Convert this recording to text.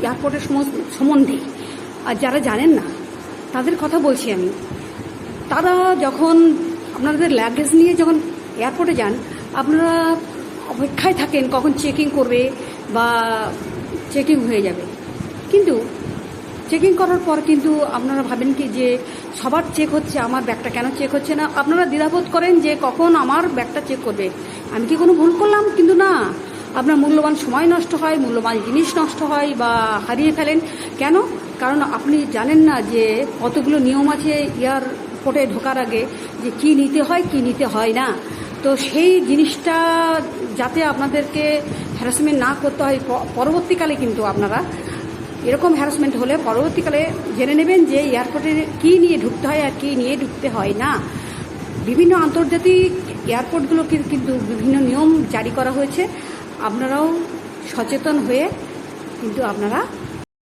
এয়ারপোর্টের সম্বন্ধে, আর যারা জানেন না তাদের কথা বলছি আমি। তারা যখন আপনাদের লাগেজ নিয়ে যখন এয়ারপোর্টে যান, আপনারা অপেক্ষায় থাকেন কখন চেকিং করবে বা চেকিং হয়ে যাবে, কিন্তু চেকিং করার পর কিন্তু আপনারা ভাবেন কি যে সবার চেক হচ্ছে, আমার ব্যাগটা কেন চেক হচ্ছে না। আপনারা দ্বিধাবোধ করেন যে কখন আমার ব্যাগটা চেক করবে, আমি কি কোনো ভুল করলাম, কিন্তু না, আপনার মূল্যবান সময় নষ্ট হয়, মূল্যবান জিনিস নষ্ট হয় বা হারিয়ে ফেলেন। কেন? কারণ আপনি জানেন না যে কতগুলো নিয়ম আছে এয়ারপোর্টে ঢোকার আগে, যে কি নিতে হয় কি নিতে হয় না। তো সেই জিনিসটা যাতে আপনাদেরকে হ্যারাসমেন্ট না করতে হয় পরবর্তীকালে, কিন্তু আপনারা এরকম হ্যারাসমেন্ট হলে পরবর্তীকালে জেনে নেবেন যে এয়ারপোর্টে কী নিয়ে ঢুকতে হয় আর কী নিয়ে ঢুকতে হয় না। বিভিন্ন আন্তর্জাতিক এয়ারপোর্টগুলোকে কিন্তু বিভিন্ন নিয়ম জারি করা হয়েছে, আপনারাও সচেতন হয়ে কিন্তু আপনারা